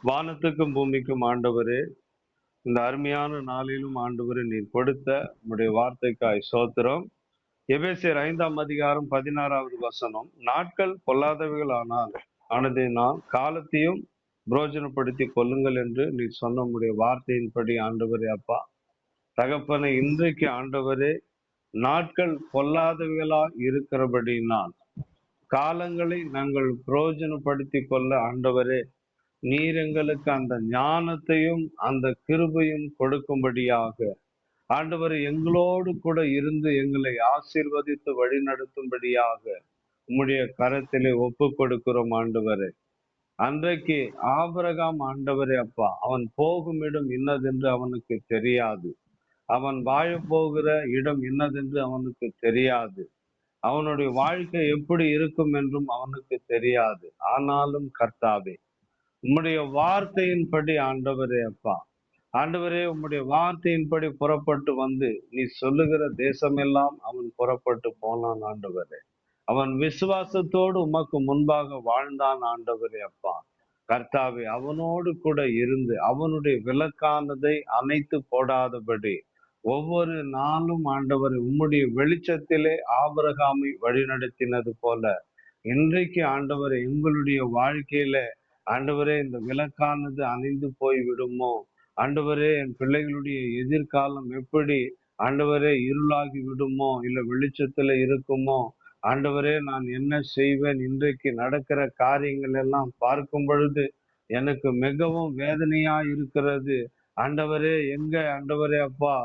வானத்துக்கும் பூமிக்கும் ஆண்டவரே, இந்த அருமையான நாளிலும் ஆண்டவரே நீர் கொடுத்த உம்முடைய வார்த்தைக்காய் ஸ்தோத்திரம். எபேசியர் 5ஆம் அதிகாரம் 16வது வசனம். நாட்கள் பொல்லாதவைகள் ஆனதினால் காலத்தையும் புரோஜனப்படுத்திக் கொள்ளுங்கள் என்று நீர் சொன்ன உம்முடைய வார்த்தையின்படி ஆண்டவரே அப்பா தகப்பனை, இன்றைக்கு ஆண்டவரே நாட்கள் பொல்லாதவைகளா இருக்கிறபடினால் காலங்களை நாங்கள் புரோஜனப்படுத்திக் கொள்ள ஆண்டவரே நீர் எங்களுக்கு அந்த ஞானத்தையும் அந்த கிருபையும் கொடுக்கும்படியாக ஆண்டவர் எங்களோடு கூட இருந்து எங்களை ஆசீர்வதித்து வழிநடத்தும்படியாக உம்முடைய கரத்திலே ஒப்பு கொடுக்கிறோம் ஆண்டவரே. அன்றைக்கு ஆபிரகாம் ஆண்டவரே அப்பா, அவன் போகும் இடம் இன்னதென்று அவனுக்கு தெரியாது, அவன் வாழ போகிற இடம் இன்னதென்று அவனுக்கு தெரியாது, அவனுடைய வாழ்க்கை எப்படி இருக்கும் என்றும் அவனுக்கு தெரியாது. ஆனாலும் கர்த்தாவே, உம்முடைய வார்த்தையின்படி ஆண்டவரே அப்பா, ஆண்டவரே உம்முடைய வார்த்தையின்படி புறப்பட்டு வந்து நீ சொல்லுகிற தேசமெல்லாம் அவன் புறப்பட்டு போனான் ஆண்டவரே. அவன் விசுவாசத்தோடு உமக்கு முன்பாக வாழ்ந்தான் ஆண்டவரே அப்பா. கர்த்தாவே, அவனோடு கூட இருந்து அவனுடைய விளக்கானதை அணைத்து போடாதபடி ஒவ்வொரு நாளும் ஆண்டவரை உம்முடைய வெளிச்சத்திலே ஆபிரகாமை வழிநடத்தினது போல இன்றைக்கு ஆண்டவரை எங்களுடைய வாழ்க்கையில ஆண்டவரே இந்த விளக்கானது அணைந்து போய் விடுமோ ஆண்டவரே, என் பிள்ளைகளுடைய எதிர்காலம் எப்படி ஆண்டவரே இருளாகி விடுமோ, இல்ல வெளிச்சத்துல இருக்குமோ ஆண்டவரே, நான் என்ன செய்வேன்? இன்றைக்கு நடக்கிற காரியங்கள் எல்லாம் பார்க்கும் பொழுது எனக்கு மிகவும் வேதனையா இருக்கிறது ஆண்டவரே. எங்க ஆண்டவரே அப்பா,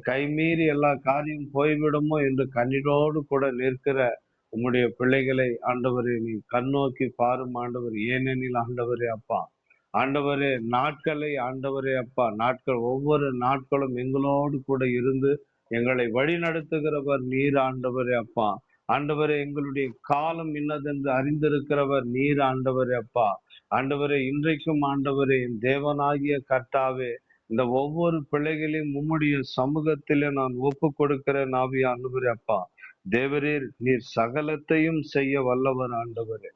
கைமீறி எல்லா காரியம் போய்விடுமோ என்று கண்ணீரோடு கூட நிற்கிற உம்முடைய பிள்ளைகளை ஆண்டவரே நீ கண்ணோக்கி பாரும் ஆண்டவர். ஏனெனில் ஆண்டவரே அப்பா, ஆண்டவரே நாட்களை ஆண்டவரே அப்பா, நாட்கள் ஒவ்வொரு நாட்களும் எங்களோடு கூட இருந்து எங்களை வழி நடத்துகிறவர் நீர் ஆண்டவரே அப்பா. ஆண்டவரே, எங்களுடைய காலம் இன்னதென்று அறிந்திருக்கிறவர் நீர் ஆண்டவரே அப்பா. ஆண்டவரே, இன்றைக்கும் ஆண்டவரே என் தேவனாகிய கர்த்தாவே, இந்த ஒவ்வொரு பிள்ளைகளையும் உம்முடைய சமூகத்திலே நான் ஒப்பு கொடுக்கிறேன் ஆண்டவரே அப்பா. தேவரீர், நீர் சகலத்தையும் செய்ய வல்லவர் ஆண்டவரே.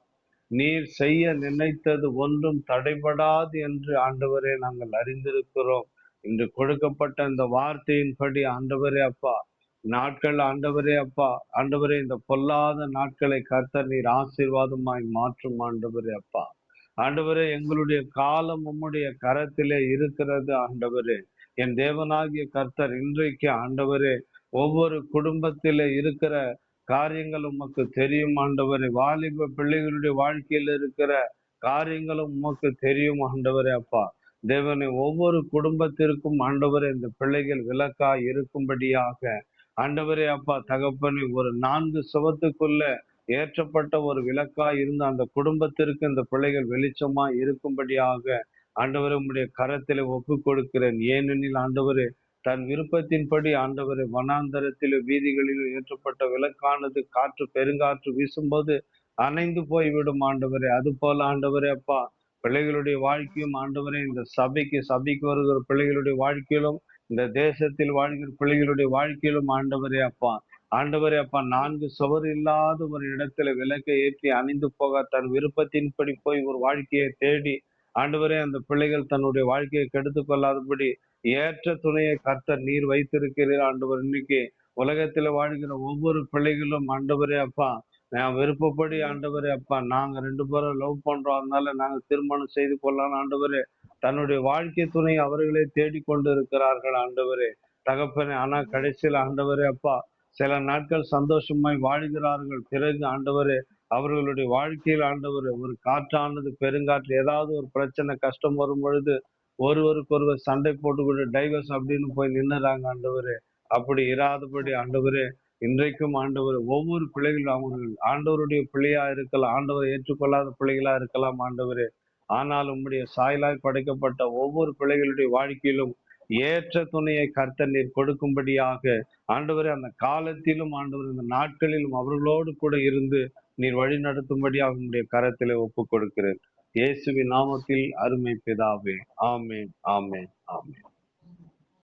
நீர் செய்ய நினைத்தது ஒன்றும் தடைபடாது என்று ஆண்டவரே நாங்கள் அறிந்திருக்கிறோம். இன்று கொடுக்கப்பட்ட இந்த வார்த்தையின்படி ஆண்டவரே அப்பா, நாட்கள் ஆண்டவரே அப்பா, ஆண்டவரே இந்த பொல்லாத நாட்களை கர்த்தர் நீர் ஆசீர்வாதமாய் மாற்றும் ஆண்டவரே அப்பா. ஆண்டவரே, எங்களுடைய காலம் உம்முடைய கரத்திலே இருக்கிறது ஆண்டவரே. என் தேவனாகிய கர்த்தர் இன்றைக்கு ஆண்டவரே ஒவ்வொரு குடும்பத்திலே இருக்கிற காரியங்கள் உமக்கு தெரியும் ஆண்டவரே. வாலிப பிள்ளைகளுடைய வாழ்க்கையில் இருக்கிற காரியங்களும் உமக்கு தெரியும் ஆண்டவரே அப்பா. தேவனை, ஒவ்வொரு குடும்பத்திற்கும் ஆண்டவரே இந்த பிள்ளைகள் விளக்காய் இருக்கும்படியாக ஆண்டவரே அப்பா தகப்பனை, ஒரு 4 சுவத்துக்குள்ள ஏற்றப்பட்ட ஒரு விளக்காய் இருந்து அந்த குடும்பத்திற்கு இந்த பிள்ளைகள் வெளிச்சமா இருக்கும்படியாக ஆண்டவரே உம்முடைய கரத்திலே ஒப்பு கொடுக்கிறேன். ஏனெனில் ஆண்டவரே, தன் விருப்பத்தின்படி ஆண்டவரை வனாந்தரத்திலும் வீதிகளிலும் ஏற்றப்பட்ட விளக்கானது காற்று பெருங்காற்று வீசும்போது அணைந்து போய்விடும் ஆண்டவரே. அது போல ஆண்டவரே அப்பா, பிள்ளைகளுடைய வாழ்க்கையும் ஆண்டவரே, இந்த சபைக்கு வருகிற பிள்ளைகளுடைய வாழ்க்கையிலும் இந்த தேசத்தில் வாழ்கிற பிள்ளைகளுடைய வாழ்க்கையிலும் ஆண்டவரே அப்பா, ஆண்டவரே அப்பா, 4 சுவர் இல்லாத ஒரு இடத்துல விளக்கை ஏற்றி அணிந்து போக தன் விருப்பத்தின்படி போய் ஒரு வாழ்க்கையை தேடி ஆண்டவரே அந்த பிள்ளைகள் தன்னுடைய வாழ்க்கையை கெடுத்துக் கொள்ளாதபடி ஏற்ற துணையை கர்த்தர் நீர் வைத்திருக்கிறீர் ஆண்டவர். இன்னைக்கு உலகத்துல வாழ்கிற ஒவ்வொரு பிள்ளைகளும் ஆண்டவரே அப்பா, நான் விருப்பப்படி ஆண்டவரே அப்பா, நாங்க 2 பேரும் லவ் பண்றோம், அதனால நாங்க திருமணம் செய்து கொள்ளலாம் ஆண்டவரே, தன்னுடைய வாழ்க்கை துணை அவர்களே தேடிக்கொண்டு இருக்கிறார்கள் ஆண்டவரே தகப்பனே. ஆனா கடைசியில் ஆண்டவரே அப்பா, சில நாட்கள் சந்தோஷமாய் வாழ்கிறார்கள், பிறகு ஆண்டவரே அவர்களுடைய வாழ்க்கையில் ஆண்டவரே ஒரு காற்றானது பெருங்காற்று ஏதாவது ஒரு பிரச்சனை கஷ்டம் வரும் பொழுது ஒருவருக்கொருவர் சண்டை போட்டுக்கிட்டு டைவர்ஸ் அப்படின்னு போய் நின்னுறாங்க ஆண்டவரே. அப்படி இராதபடி ஆண்டவரே, இன்றைக்கும் ஆண்டவர் ஒவ்வொரு பிள்ளைகளும் அவர்கள் ஆண்டவருடைய பிள்ளையா இருக்கலாம், ஆண்டவரை ஏற்றுக்கொள்ளாத பிள்ளைகளா இருக்கலாம் ஆண்டவரே. ஆனால் உம்முடைய சாயலாய் படைக்கப்பட்ட ஒவ்வொரு பிள்ளைகளுடைய வாழ்க்கையிலும் ஏற்ற துணையை கர்த்தர் நீர் கொடுக்கும்படியாக ஆண்டவரே, அந்த காலத்திலும் ஆண்டவர் இந்த நாட்களிலும் அவர்களோடு கூட இருந்து நீர் வழி நடத்தும்படியாக உம்முடைய கரத்திலே ஒப்புக் கொடுக்கிறேன். இயேசுவின் நாமத்தில் அருமை பிதாவே, ஆமென், ஆமென், ஆமென்.